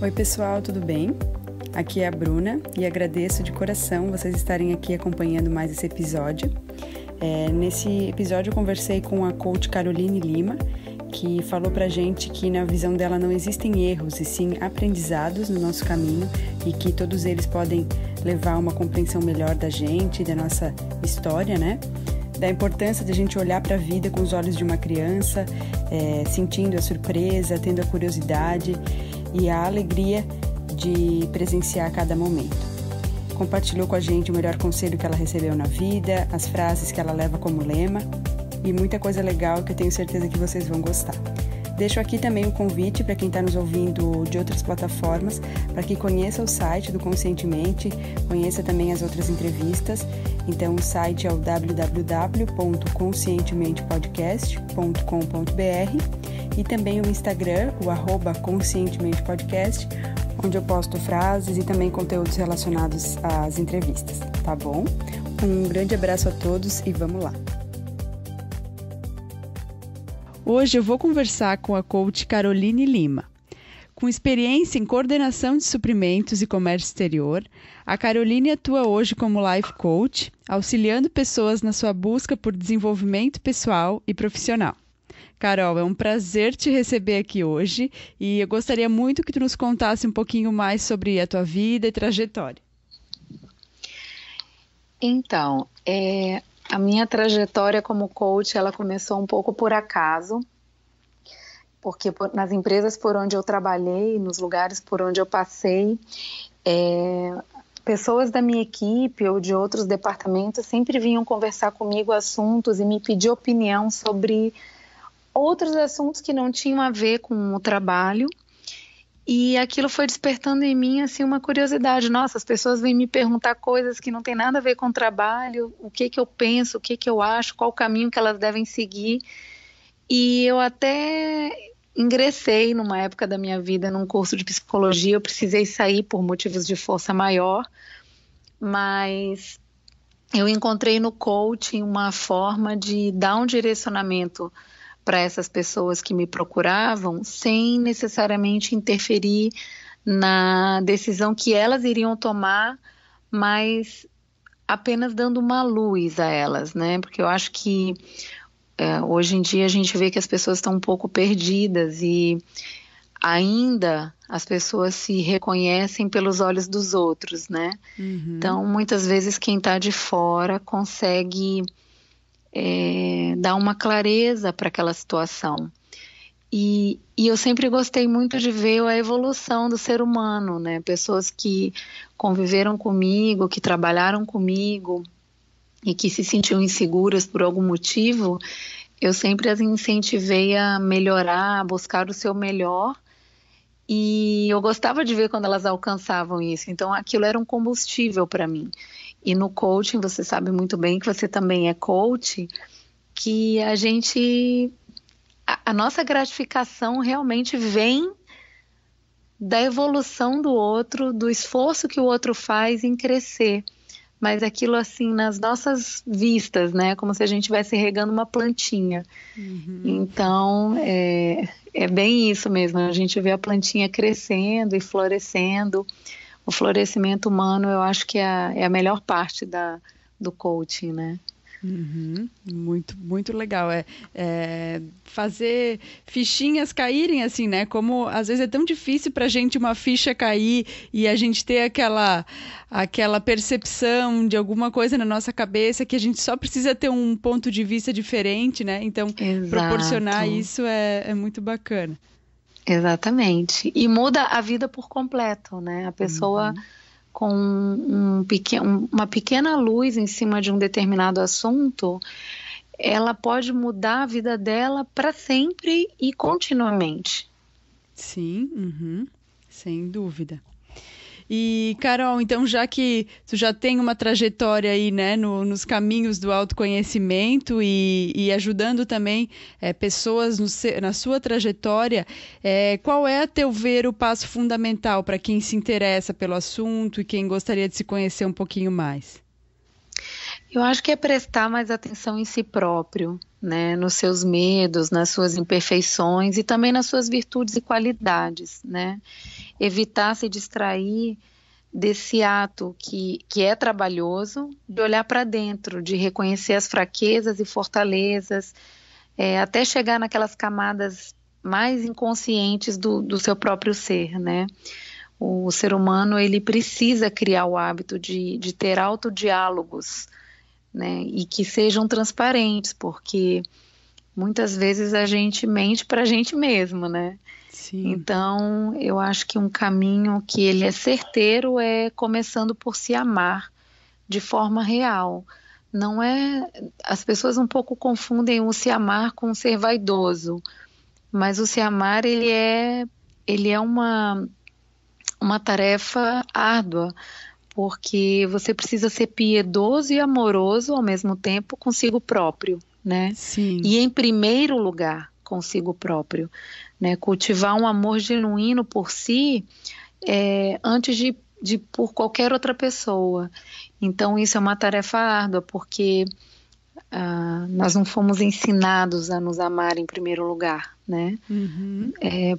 Oi pessoal, tudo bem? Aqui é a Bruna e agradeço de coração vocês estarem aqui acompanhando mais esse episódio. Nesse episódio eu conversei com a coach Caroline Lima, que falou pra gente que na visão dela não existem erros e sim aprendizados no nosso caminho e que todos eles podem levar a uma compreensão melhor da gente e da nossa história, né? Da importância de a gente olhar para a vida com os olhos de uma criança, sentindo a surpresa, tendo a curiosidade e a alegria de presenciar cada momento. Compartilhou com a gente o melhor conselho que ela recebeu na vida, as frases que ela leva como lema e muita coisa legal que eu tenho certeza que vocês vão gostar. Deixo aqui também um convite para quem está nos ouvindo de outras plataformas, para que conheça o site do Conscientemente, conheça também as outras entrevistas. Então o site é o www.conscientementepodcast.com.br e também o Instagram, o @conscientementepodcast, onde eu posto frases e também conteúdos relacionados às entrevistas, tá bom? Um grande abraço a todos e vamos lá! Hoje eu vou conversar com a coach Caroline Lima. Com experiência em coordenação de suprimentos e comércio exterior, a Caroline atua hoje como life coach, auxiliando pessoas na sua busca por desenvolvimento pessoal e profissional. Carol, é um prazer te receber aqui hoje e eu gostaria muito que tu nos contasse um pouquinho mais sobre a tua vida e trajetória. Então, a minha trajetória como coach, ela começou um pouco por acaso, porque nas empresas por onde eu trabalhei, nos lugares por onde eu passei, pessoas da minha equipe ou de outros departamentos sempre vinham conversar comigo assuntos e me pedir opinião sobre outros assuntos que não tinham a ver com o trabalho. E aquilo foi despertando em mim assim, uma curiosidade. Nossa, as pessoas vêm me perguntar coisas que não tem nada a ver com o trabalho, o que eu penso, o que eu acho, qual o caminho que elas devem seguir. E eu até ingressei numa época da minha vida num curso de psicologia. Eu precisei sair por motivos de força maior, mas eu encontrei no coaching uma forma de dar um direcionamento para essas pessoas que me procuravam, sem necessariamente interferir na decisão que elas iriam tomar, mas apenas dando uma luz a elas, né? Porque eu acho que hoje em dia a gente vê que as pessoas estão um pouco perdidas e ainda as pessoas se reconhecem pelos olhos dos outros, né? Uhum. Então, muitas vezes quem está de fora consegue dar uma clareza para aquela situação. E eu sempre gostei muito de ver a evolução do ser humano, né? Pessoas que conviveram comigo, que trabalharam comigo e que se sentiam inseguras por algum motivo, eu sempre as incentivei a melhorar, a buscar o seu melhor. E eu gostava de ver quando elas alcançavam isso. Então aquilo era um combustível para mim. E no coaching, você sabe muito bem que você também é coach, que a nossa gratificação realmente vem da evolução do outro, do esforço que o outro faz em crescer. Mas aquilo assim, nas nossas vistas, né? Como se a gente estivesse regando uma plantinha. Uhum. Então, é bem isso mesmo. A gente vê a plantinha crescendo e florescendo. O florescimento humano, eu acho que é a melhor parte do coaching, né? Uhum, muito, muito legal. Fazer fichinhas caírem assim, né? Como às vezes é tão difícil para a gente uma ficha cair e a gente ter aquela percepção de alguma coisa na nossa cabeça que a gente só precisa ter um ponto de vista diferente, né? Então, exato, proporcionar isso é muito bacana. Exatamente. E muda a vida por completo, né? A pessoa com uma pequena luz em cima de um determinado assunto, ela pode mudar a vida dela para sempre e continuamente. Sim, sem dúvida. E, Carol, então, já que tu já tem uma trajetória aí, né, nos caminhos do autoconhecimento e ajudando também pessoas na sua trajetória, qual é, a teu ver, o passo fundamental para quem se interessa pelo assunto e quem gostaria de se conhecer um pouquinho mais? Eu acho que é prestar mais atenção em si próprio, né? Nos seus medos, nas suas imperfeições e também nas suas virtudes e qualidades, né? Evitar se distrair desse ato que é trabalhoso, de olhar para dentro, de reconhecer as fraquezas e fortalezas, até chegar naquelas camadas mais inconscientes do seu próprio ser, né? O ser humano, ele precisa criar o hábito de ter autodiálogos, né? E que sejam transparentes, porque muitas vezes a gente mente para a gente mesmo, né? Sim. Então, eu acho que um caminho que ele é certeiro é começando por se amar de forma real. Não é, as pessoas um pouco confundem o se amar com o ser vaidoso, mas o se amar ele é uma tarefa árdua, porque você precisa ser piedoso e amoroso ao mesmo tempo consigo próprio, né? Sim. E em primeiro lugar, consigo próprio, né? Cultivar um amor genuíno por si, antes de por qualquer outra pessoa. Então isso é uma tarefa árdua, porque nós não fomos ensinados a nos amar em primeiro lugar, né? Uhum.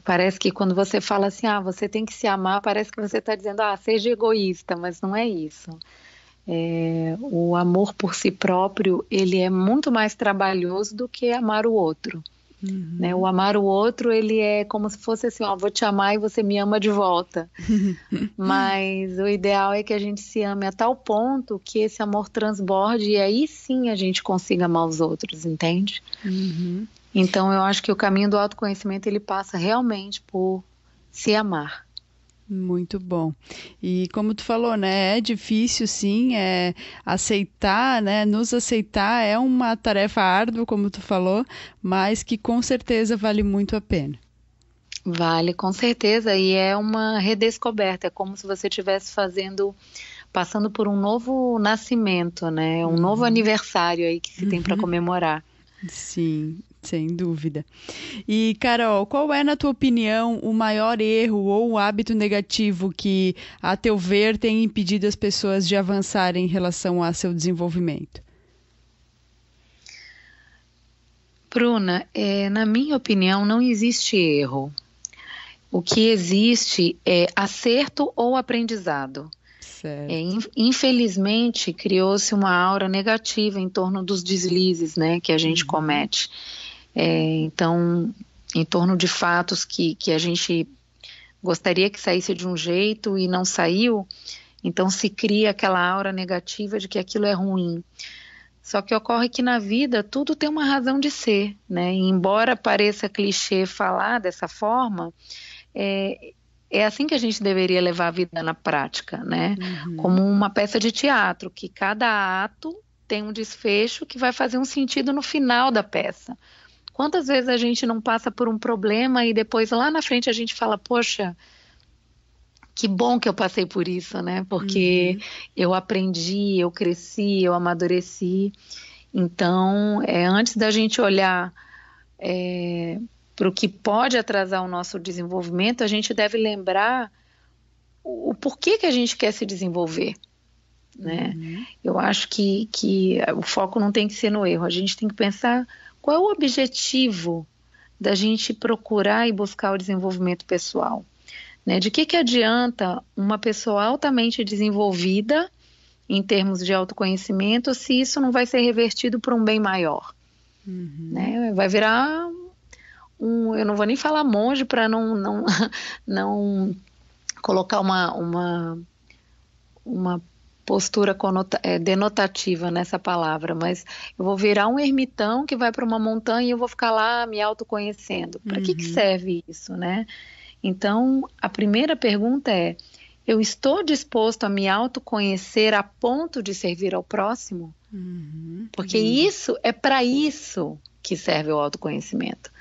Parece que quando você fala assim, você tem que se amar, parece que você está dizendo, seja egoísta, mas não é isso. O amor por si próprio, ele é muito mais trabalhoso do que amar o outro. Uhum. Né? O amar o outro, ele é como se fosse assim, vou te amar e você me ama de volta. Mas o ideal é que a gente se ame a tal ponto que esse amor transborde e aí sim a gente consiga amar os outros, entende? Uhum. Então eu acho que o caminho do autoconhecimento, ele passa realmente por se amar. Muito bom. E como tu falou, né, é difícil sim, aceitar, né, nos aceitar é uma tarefa árdua, como tu falou, mas que com certeza vale muito a pena. Vale, com certeza, e é uma redescoberta, é como se você estivesse passando por um novo nascimento, né, um novo aniversário aí que se tem para comemorar. Sim, sem dúvida. E, Carol, qual é, na tua opinião, o maior erro ou o hábito negativo que, a teu ver, tem impedido as pessoas de avançarem em relação a seu desenvolvimento? Bruna, na minha opinião, não existe erro. O que existe é acerto ou aprendizado. Certo. Infelizmente, criou-se uma aura negativa em torno dos deslizes, né, que a gente comete. Então, em torno de fatos que a gente gostaria que saísse de um jeito e não saiu, então se cria aquela aura negativa de que aquilo é ruim. Só que ocorre que na vida tudo tem uma razão de ser, né? E embora pareça clichê falar dessa forma, é assim que a gente deveria levar a vida na prática, né? Como uma peça de teatro, que cada ato tem um desfecho que vai fazer um sentido no final da peça. Quantas vezes a gente não passa por um problema e depois lá na frente a gente fala, poxa, que bom que eu passei por isso, né? Porque eu aprendi, eu cresci, eu amadureci. Então, antes da gente olhar para o que pode atrasar o nosso desenvolvimento, a gente deve lembrar o porquê que a gente quer se desenvolver, né? Eu acho que o foco não tem que ser no erro, a gente tem que pensar qual é o objetivo da gente procurar e buscar o desenvolvimento pessoal, né? De que adianta uma pessoa altamente desenvolvida em termos de autoconhecimento se isso não vai ser revertido para um bem maior, né? Vai virar eu não vou nem falar monge para não colocar uma postura denotativa nessa palavra, mas eu vou virar um ermitão que vai para uma montanha e eu vou ficar lá me autoconhecendo. Para que serve isso, né? Então, a primeira pergunta é, eu estou disposto a me autoconhecer a ponto de servir ao próximo? Porque isso é para isso que serve o autoconhecimento.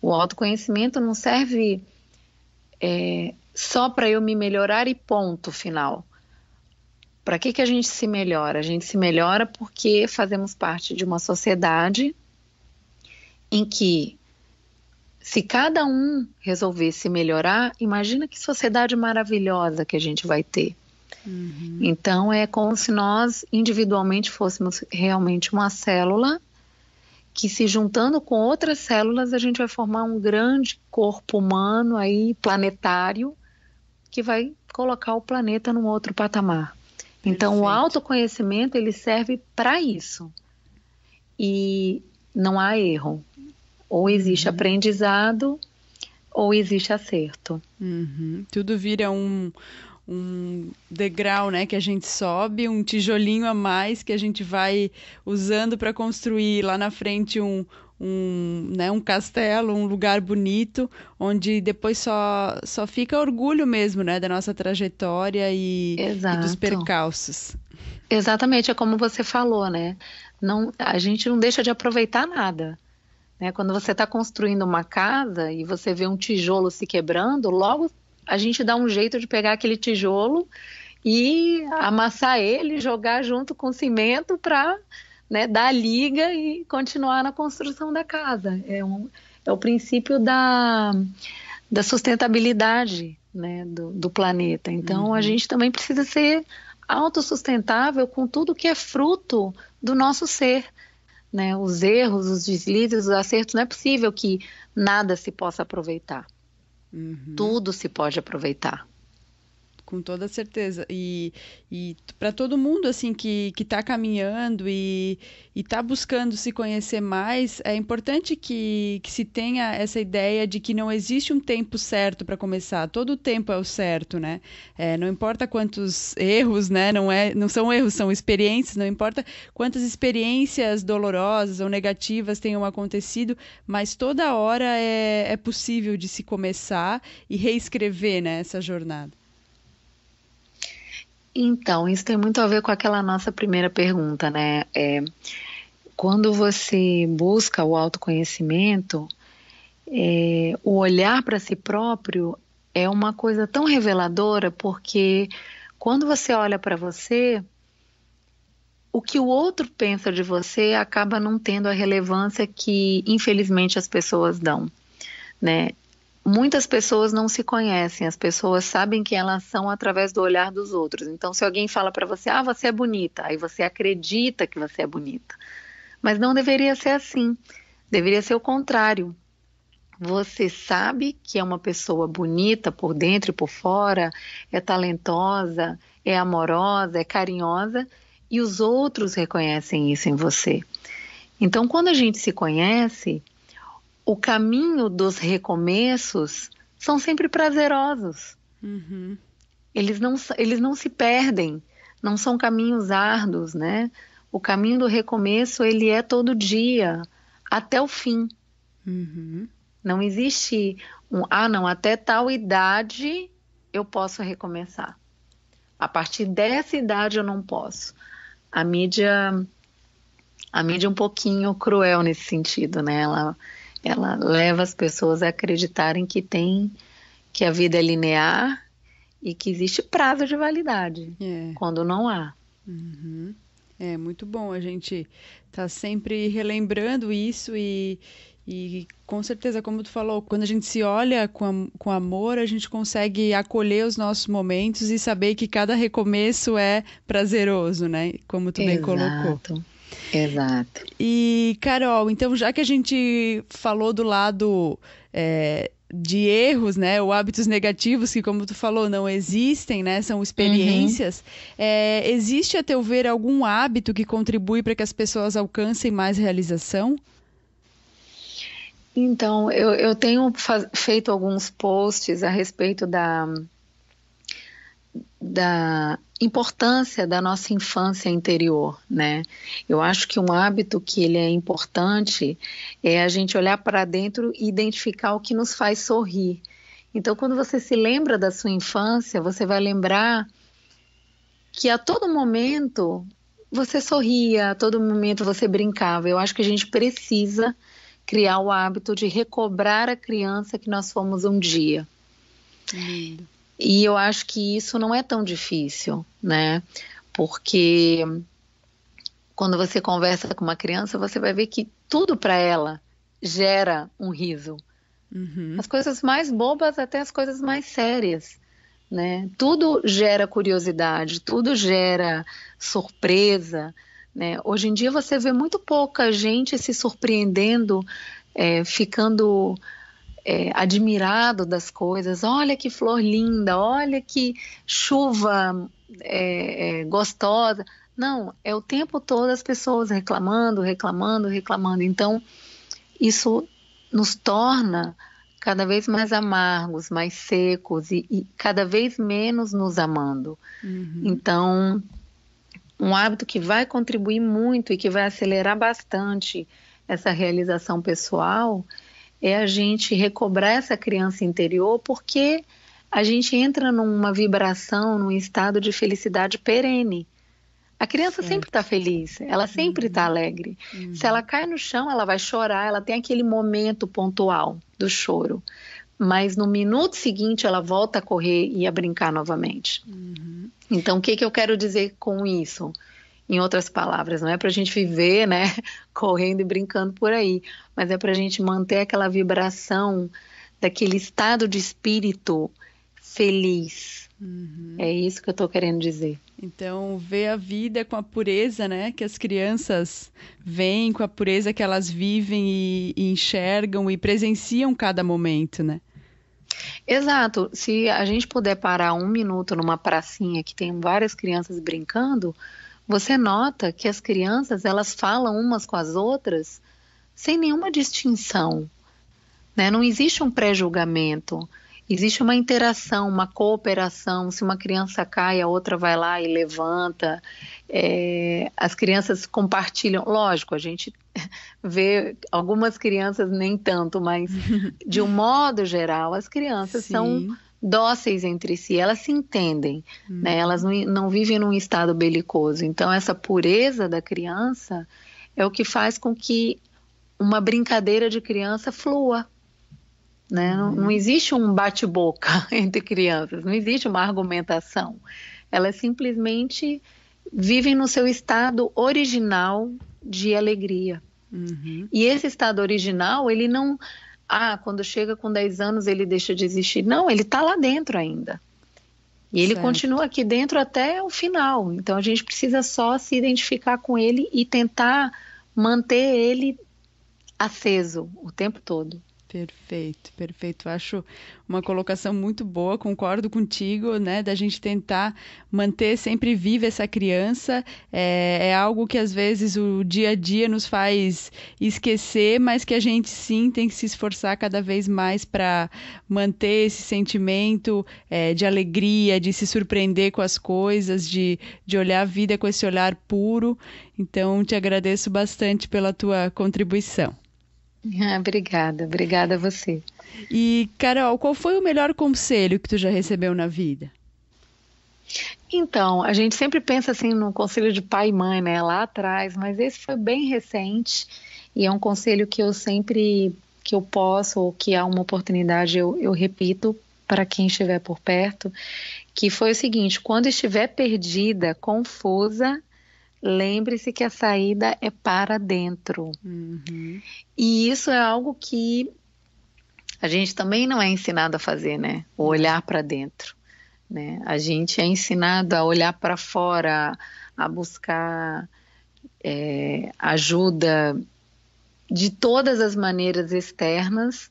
O autoconhecimento não serve só para eu me melhorar e ponto final. Para que a gente se melhora? A gente se melhora porque fazemos parte de uma sociedade em que, se cada um resolver se melhorar, imagina que sociedade maravilhosa que a gente vai ter. Uhum. Então, é como se nós individualmente fôssemos realmente uma célula que, se juntando com outras células, a gente vai formar um grande corpo humano aí, planetário, que vai colocar o planeta num outro patamar. Então, o Perfeito. autoconhecimento, ele serve para isso. E não há erro. Ou existe Uhum. aprendizado, ou existe acerto. Uhum. Tudo vira um degrau, né, que a gente sobe, um tijolinho a mais que a gente vai usando para construir lá na frente né, um castelo, um lugar bonito, onde depois só fica orgulho mesmo, né, da nossa trajetória e dos Exato. percalços. Exatamente, é como você falou, né? Não, a gente não deixa de aproveitar nada, né? Quando você está construindo uma casa e você vê um tijolo se quebrando, logo a gente dá um jeito de pegar aquele tijolo e amassar ele, jogar junto com o cimento para, né, dar liga e continuar na construção da casa. É o princípio da sustentabilidade, né, do planeta. Então, a Uhum. gente também precisa ser autossustentável com tudo que é fruto do nosso ser, né? Os erros, os deslizes, os acertos, não é possível que nada se possa aproveitar. Uhum. Tudo se pode aproveitar. Com toda certeza. E para todo mundo assim que está caminhando e está buscando se conhecer mais, é importante que se tenha essa ideia de que não existe um tempo certo para começar. Todo tempo é o certo, né? Não importa quantos erros, né? Não são erros, são experiências. Não importa quantas experiências dolorosas ou negativas tenham acontecido, mas toda hora é possível de se começar e reescrever, né, essa jornada. Então, isso tem muito a ver com aquela nossa primeira pergunta, né? Quando você busca o autoconhecimento, o olhar para si próprio é uma coisa tão reveladora, porque quando você olha para você, o que o outro pensa de você acaba não tendo a relevância que, infelizmente, as pessoas dão, né? Muitas pessoas não se conhecem, as pessoas sabem quem elas são através do olhar dos outros. Então, se alguém fala para você, ah, você é bonita, aí você acredita que você é bonita. Mas não deveria ser assim. Deveria ser o contrário. Você sabe que é uma pessoa bonita por dentro e por fora, é talentosa, é amorosa, é carinhosa, e os outros reconhecem isso em você. Então, quando a gente se conhece, o caminho dos recomeços são sempre prazerosos. Uhum. Eles não se perdem, não são caminhos árduos, né? O caminho do recomeço, ele é todo dia, até o fim. Uhum. Não existe não, até tal idade eu posso recomeçar. A partir dessa idade eu não posso. A mídia, a mídia é um pouquinho cruel nesse sentido, né? Ela leva as pessoas a acreditarem que a vida é linear e que existe prazo de validade, É. quando não há. Uhum. É muito bom a gente tá sempre relembrando isso e com certeza, como tu falou, quando a gente se olha com amor, a gente consegue acolher os nossos momentos e saber que cada recomeço é prazeroso, né? Como tu bem colocou. Exato, exato. E, Carol, então já que a gente falou do lado de erros, né, ou hábitos negativos que, como tu falou, não existem, né, são Uhum. experiências, existe, a teu ver, algum hábito que contribui para que as pessoas alcancem mais realização? Então, eu tenho feito alguns posts a respeito da importância da nossa infância interior, né? Eu acho que um hábito que ele é importante é a gente olhar para dentro e identificar o que nos faz sorrir. Então, quando você se lembra da sua infância, você vai lembrar que a todo momento você sorria, a todo momento você brincava. Eu acho que a gente precisa criar o hábito de recobrar a criança que nós fomos um dia. Lindo. E eu acho que isso não é tão difícil, né? Porque quando você conversa com uma criança, você vai ver que tudo para ela gera um riso. Uhum. As coisas mais bobas até as coisas mais sérias, né? Tudo gera curiosidade, tudo gera surpresa, né? Hoje em dia você vê muito pouca gente se surpreendendo, ficando admirado das coisas. Olha que flor linda, olha que chuva gostosa. Não, é o tempo todo as pessoas reclamando, reclamando, reclamando. Então, isso nos torna cada vez mais amargos, mais secos e cada vez menos nos amando. Então, um hábito que vai contribuir muito e que vai acelerar bastante essa realização pessoal é a gente recobrar essa criança interior, porque a gente entra numa vibração, num estado de felicidade perene. A criança sempre está feliz, ela sempre está alegre. Se ela cai no chão, ela vai chorar, ela tem aquele momento pontual do choro. Mas no minuto seguinte, ela volta a correr e a brincar novamente. Então, o que eu quero dizer com isso? Em outras palavras, não é para a gente viver, né, correndo e brincando por aí, mas é para a gente manter aquela vibração daquele estado de espírito feliz. É isso que eu estou querendo dizer. Então, ver a vida com a pureza, né, que as crianças veem, com a pureza que elas vivem e enxergam e presenciam cada momento, né? Exato. Se a gente puder parar um minuto numa pracinha que tem várias crianças brincando, você nota que as crianças, elas falam umas com as outras sem nenhuma distinção, né? Não existe um pré-julgamento, existe uma interação, uma cooperação. Se uma criança cai, a outra vai lá e levanta. As crianças compartilham. Lógico, a gente vê algumas crianças nem tanto, mas de um modo geral, as crianças são dóceis entre si, elas se entendem, né? Elas não vivem num estado belicoso. Então, essa pureza da criança é o que faz com que uma brincadeira de criança flua, né? Não existe um bate-boca entre crianças, não existe uma argumentação. Elas simplesmente vivem no seu estado original de alegria. E esse estado original, ele não... quando chega com 10 anos ele deixa de existir. Não, ele está lá dentro ainda. E ele continua aqui dentro até o final. Então a gente precisa só se identificar com ele e tentar manter ele aceso o tempo todo. Perfeito, perfeito. Acho uma colocação muito boa, concordo contigo, né? Da gente tentar manter sempre viva essa criança. É algo que às vezes o dia a dia nos faz esquecer, mas que a gente sim tem que se esforçar cada vez mais para manter esse sentimento de alegria, de se surpreender com as coisas, de olhar a vida com esse olhar puro. Então, te agradeço bastante pela tua contribuição. Obrigada a você. E, Carol, qual foi o melhor conselho que tu já recebeu na vida? Então, a gente sempre pensa assim no conselho de pai e mãe, né, lá atrás, mas esse foi bem recente e é um conselho que eu sempre, que eu posso ou que há uma oportunidade, eu repito para quem estiver por perto, que foi o seguinte: quando estiver perdida, confusa, lembre-se que a saída é para dentro. E isso é algo que a gente também não é ensinado a fazer, né? O olhar para dentro, né? A gente é ensinado a olhar para fora, a buscar ajuda de todas as maneiras externas,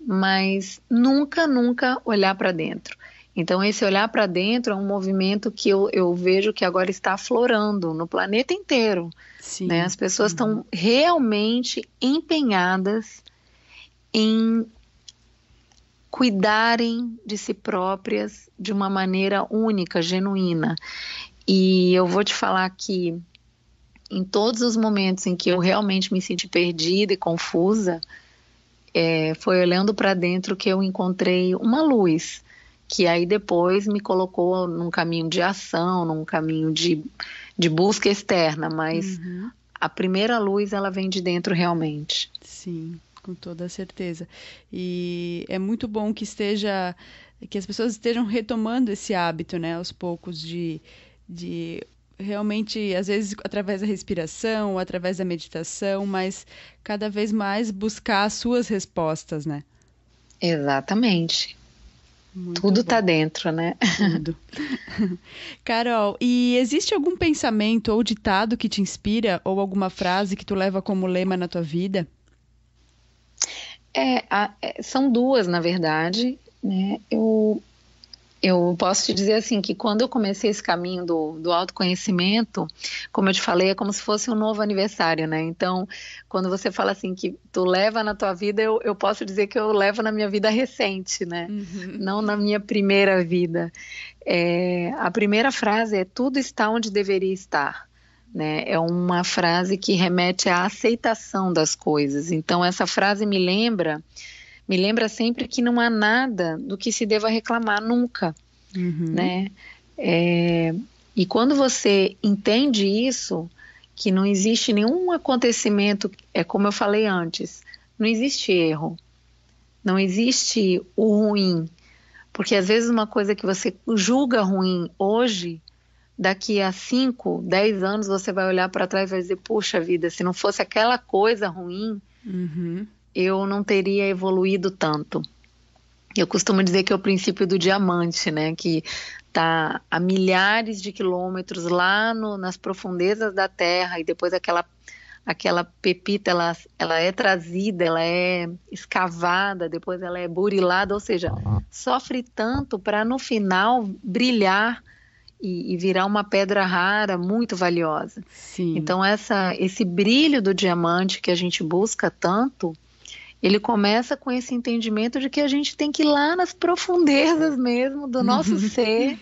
mas nunca olhar para dentro. Então, esse olhar para dentro é um movimento que eu vejo que agora está aflorando no planeta inteiro. Né? As pessoas estão realmente empenhadas em cuidarem de si próprias de uma maneira única, genuína. E eu vou te falar que em todos os momentos em que eu realmente me senti perdida e confusa, foi olhando para dentro que eu encontrei uma luz, que aí depois me colocou num caminho de ação, num caminho de busca externa, mas a primeira luz, ela vem de dentro realmente. Sim, com toda certeza. E é muito bom que as pessoas estejam retomando esse hábito, né, aos poucos, de realmente, às vezes, através da respiração, através da meditação, mas cada vez mais buscar as suas respostas, né? Exatamente. Muito Tudo bom. tá dentro, né? Tudo. Carol, e existe algum pensamento ou ditado que te inspira ou alguma frase que tu leva como lema na tua vida? São duas, na verdade, né? Eu posso te dizer assim que quando eu comecei esse caminho do autoconhecimento, como eu te falei, é como se fosse um novo aniversário, né? Então, quando você fala assim que tu leva na tua vida, eu posso dizer que eu levo na minha vida recente, né? Uhum. Não na minha primeira vida. A primeira frase é tudo está onde deveria estar. Né? É uma frase que remete à aceitação das coisas. Então, essa frase me lembra sempre que não há nada do que se deva reclamar nunca, Uhum. né? É, e quando você entende isso, que não existe nenhum acontecimento, é como eu falei antes, não existe erro, não existe o ruim, porque às vezes uma coisa que você julga ruim hoje, daqui a 5, 10 anos você vai olhar para trás e vai dizer, puxa vida, se não fosse aquela coisa ruim, Uhum. eu não teria evoluído tanto. Eu costumo dizer que é o princípio do diamante, né? Que está a milhares de quilômetros lá nas profundezas da Terra e depois aquela pepita ela é trazida, ela é escavada, depois ela é burilada, ou seja, sofre tanto para no final brilhar e virar uma pedra rara, muito valiosa. Sim. Então esse brilho do diamante que a gente busca tanto, ele começa com esse entendimento de que a gente tem que ir lá nas profundezas mesmo do nosso ser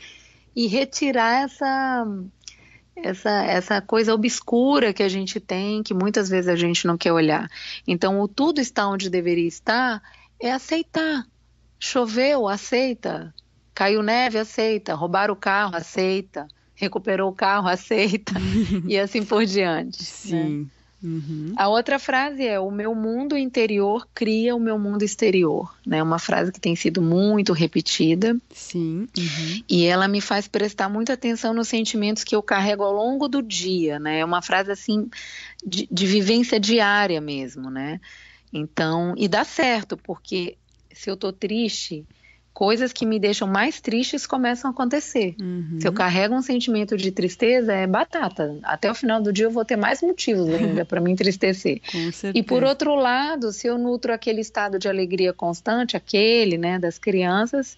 e retirar essa coisa obscura que a gente tem, que muitas vezes a gente não quer olhar. Então, o tudo está onde deveria estar é aceitar. Choveu, aceita. Caiu neve, aceita. Roubaram o carro, aceita. Recuperou o carro, aceita. E assim por diante, né? Sim. Uhum. A outra frase é: o meu mundo interior cria o meu mundo exterior, né? Uma frase que tem sido muito repetida Sim. Uhum. e ela me faz prestar muita atenção nos sentimentos que eu carrego ao longo do dia, né? É uma frase assim de vivência diária mesmo, né? Então, e dá certo, porque se eu tô triste, coisas que me deixam mais tristes começam a acontecer. Se eu Uhum. carrego um sentimento de tristeza, é batata. Até o final do dia eu vou ter mais motivos ainda para me entristecer. Com E por certeza. outro lado, se eu nutro aquele estado de alegria constante, aquele, né, das crianças,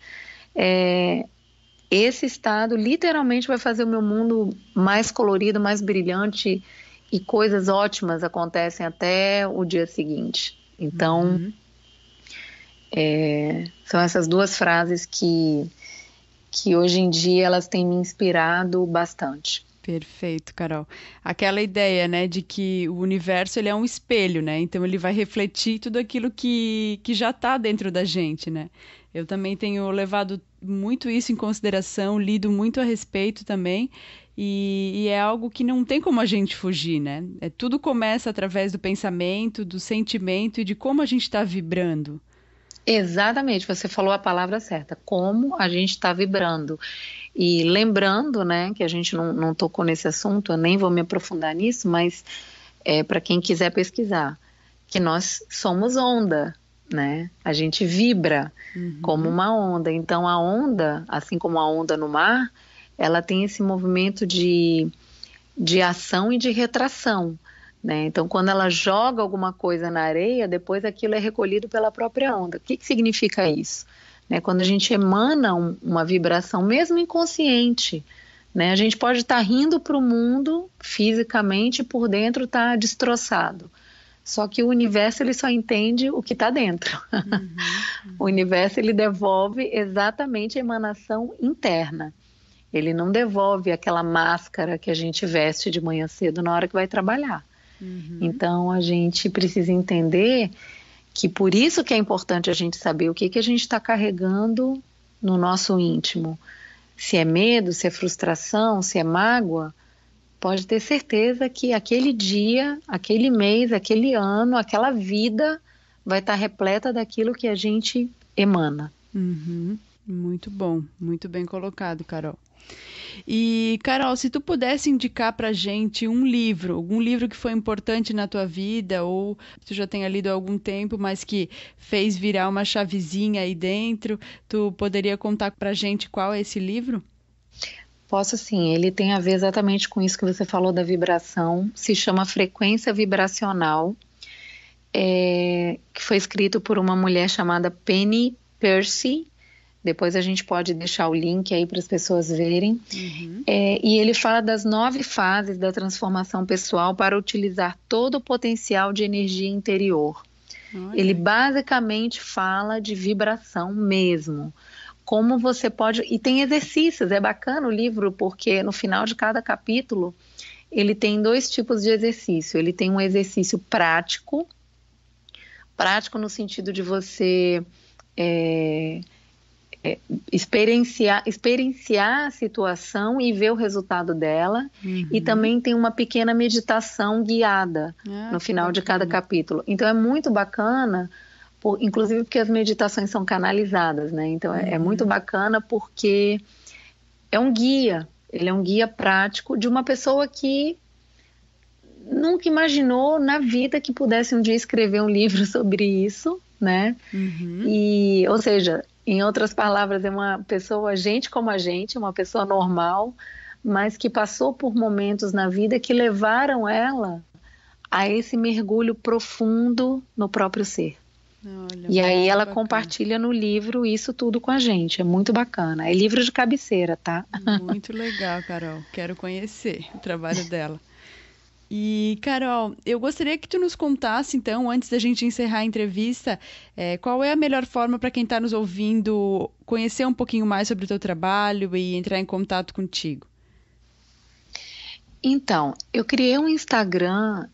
esse estado literalmente vai fazer o meu mundo mais colorido, mais brilhante e coisas ótimas acontecem até o dia seguinte. Então, Uhum. são essas duas frases que hoje em dia elas têm me inspirado bastante. Perfeito, Carol. Aquela ideia, né, de que o universo ele é um espelho, né? Então ele vai refletir tudo aquilo que já está dentro da gente, né? Eu também tenho levado muito isso em consideração, lido muito a respeito também, e é algo que não tem como a gente fugir, né? Tudo começa através do pensamento, do sentimento e de como a gente está vibrando. Exatamente, você falou a palavra certa, como a gente está vibrando. E lembrando, né, que a gente não tocou nesse assunto, eu nem vou me aprofundar nisso, mas para quem quiser pesquisar, que nós somos onda, né? A gente vibra como Uhum. uma onda. Então a onda, assim como a onda no mar, ela tem esse movimento de ação e de retração, né? Então quando ela joga alguma coisa na areia, depois aquilo é recolhido pela própria onda. O que significa isso? Né? Quando a gente emana uma vibração, mesmo inconsciente, né? A gente pode estar rindo para o mundo fisicamente e por dentro está destroçado. Só que o universo ele só entende o que está dentro. Uhum. O universo ele devolve exatamente a emanação interna. Ele não devolve aquela máscara que a gente veste de manhã cedo na hora que vai trabalhar. Uhum. Então a gente precisa entender que por isso que é importante a gente saber o que a gente está carregando no nosso íntimo. Se é medo, se é frustração, se é mágoa, pode ter certeza que aquele dia, aquele mês, aquele ano, aquela vida vai estar repleta daquilo que a gente emana. Uhum. Muito bom, muito bem colocado, Carol. E, Carol, se tu pudesse indicar pra gente um livro, algum livro que foi importante na tua vida, ou tu já tenha lido há algum tempo, mas que fez virar uma chavezinha aí dentro, tu poderia contar pra gente qual é esse livro? Posso sim, ele tem a ver exatamente com isso que você falou da vibração, se chama Frequência Vibracional, que foi escrito por uma mulher chamada Penny Percy. Depois a gente pode deixar o link aí para as pessoas verem. E ele fala das 9 fases da transformação pessoal para utilizar todo o potencial de energia interior. Olha. Ele basicamente fala de vibração mesmo. Como você pode... E tem exercícios, é bacana o livro, porque no final de cada capítulo ele tem 2 tipos de exercício. Ele tem um exercício prático no sentido de você... experienciar a situação e ver o resultado dela. E também tem uma pequena meditação guiada no final de cada capítulo. Então é muito bacana, inclusive porque as meditações são canalizadas, né? Então é muito bacana porque é um guia, ele é um guia prático de uma pessoa que nunca imaginou na vida que pudesse um dia escrever um livro sobre isso, né? E, ou seja, em outras palavras, é uma pessoa, gente como a gente, uma pessoa normal, mas que passou por momentos na vida que levaram ela a esse mergulho profundo no próprio ser. Olha, e aí ela bacana. Compartilha no livro isso tudo com a gente, é muito bacana. É livro de cabeceira, tá? Muito legal, Carol. Quero conhecer o trabalho dela. E, Carol, eu gostaria que tu nos contasse, então, antes da gente encerrar a entrevista, qual é a melhor forma para quem está nos ouvindo conhecer um pouquinho mais sobre o teu trabalho e entrar em contato contigo? Então, eu criei um Instagram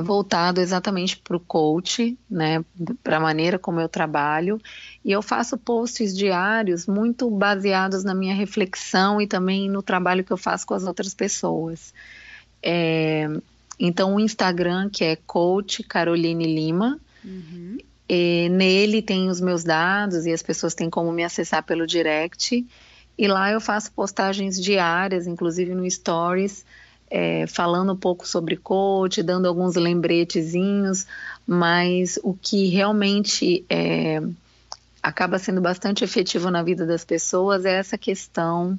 voltado exatamente para o coach, né, para a maneira como eu trabalho, e eu faço posts diários muito baseados na minha reflexão e também no trabalho que eu faço com as outras pessoas. Então o Instagram, que é Coach Caroline Lima, nele tem os meus dados e as pessoas têm como me acessar pelo direct, e lá eu faço postagens diárias, inclusive no Stories, falando um pouco sobre coach, dando alguns lembretezinhos, mas o que realmente acaba sendo bastante efetivo na vida das pessoas é essa questão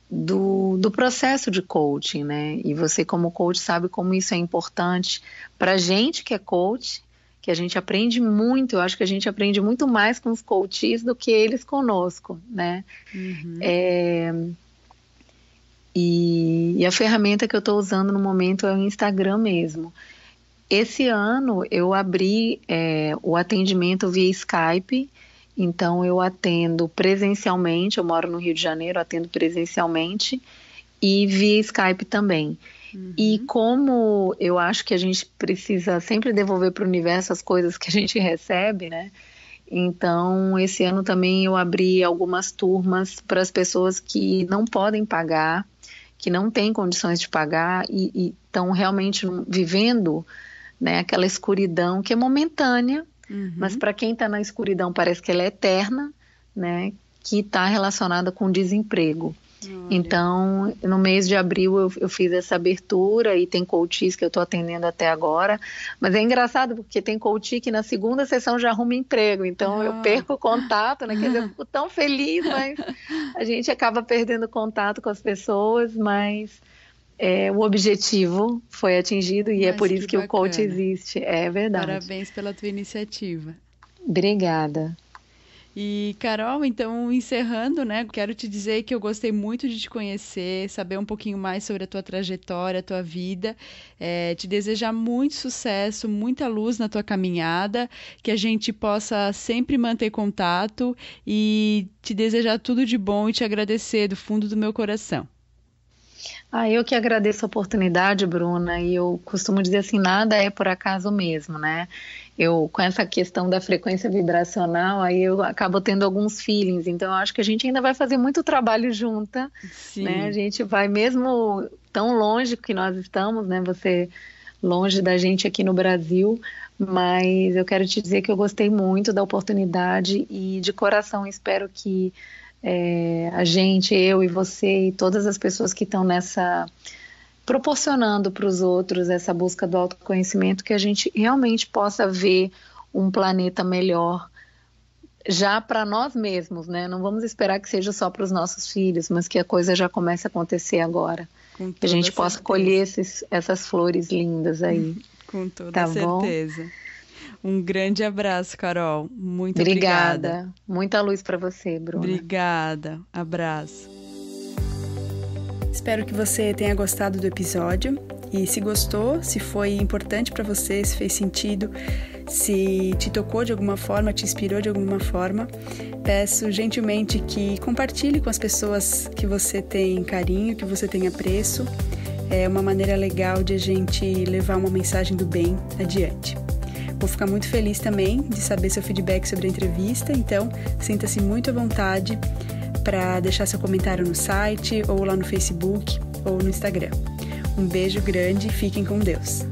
do processo de coaching, né? E você como coach sabe como isso é importante pra gente que é coach, que a gente aprende muito, eu acho que a gente aprende muito mais com os coaches do que eles conosco, né? E a ferramenta que eu estou usando no momento é o Instagram mesmo. Esse ano eu abri o atendimento via Skype. Então eu atendo presencialmente, eu moro no Rio de Janeiro, atendo presencialmente e via Skype também. E como eu acho que a gente precisa sempre devolver para o universo as coisas que a gente recebe, né? Então esse ano também eu abri algumas turmas para as pessoas que não podem pagar, que não têm condições de pagar e estão realmente vivendo, né, aquela escuridão que é momentânea, mas para quem está na escuridão parece que ela é eterna, né? Que está relacionada com desemprego. Olha. Então, no mês de abril eu fiz essa abertura e tem coaches que eu estou atendendo até agora. Mas é engraçado porque tem coach que na segunda sessão já arruma emprego. Então eu perco o contato, né? Quer dizer, eu fico tão feliz, mas a gente acaba perdendo contato com as pessoas, mas... o objetivo foi atingido e é por isso que o coach existe. É verdade. Parabéns pela tua iniciativa. Obrigada. E, Carol, então, encerrando, né, quero te dizer que eu gostei muito de te conhecer, saber um pouquinho mais sobre a tua trajetória, a tua vida, te desejar muito sucesso, muita luz na tua caminhada, que a gente possa sempre manter contato e te desejar tudo de bom e te agradecer do fundo do meu coração. Eu que agradeço a oportunidade, Bruna, e eu costumo dizer assim, nada é por acaso mesmo, né? Com essa questão da frequência vibracional, aí eu acabo tendo alguns feelings, então eu acho que a gente ainda vai fazer muito trabalho junta, né? A gente vai mesmo tão longe que nós estamos, né? Você longe da gente aqui no Brasil, Mas eu quero te dizer que eu gostei muito da oportunidade e de coração espero que a gente, eu e você e todas as pessoas que estão proporcionando para os outros essa busca do autoconhecimento, que a gente realmente possa ver um planeta melhor já para nós mesmos, né? Não vamos esperar que seja só para os nossos filhos, mas que a coisa já comece a acontecer agora. Que a gente possa colher essas flores lindas aí. Com toda certeza. Bom? Um grande abraço, Carol. Muito obrigada. Muita luz para você, Bruna. Obrigada. Abraço. Espero que você tenha gostado do episódio. E se gostou, se foi importante para você, se fez sentido, se te tocou de alguma forma, te inspirou de alguma forma, peço gentilmente que compartilhe com as pessoas que você tem carinho, que você tem apreço. É uma maneira legal de a gente levar uma mensagem do bem adiante. Vou ficar muito feliz também de saber seu feedback sobre a entrevista, então sinta-se muito à vontade para deixar seu comentário no site, ou lá no Facebook, ou no Instagram. Um beijo grande e fiquem com Deus.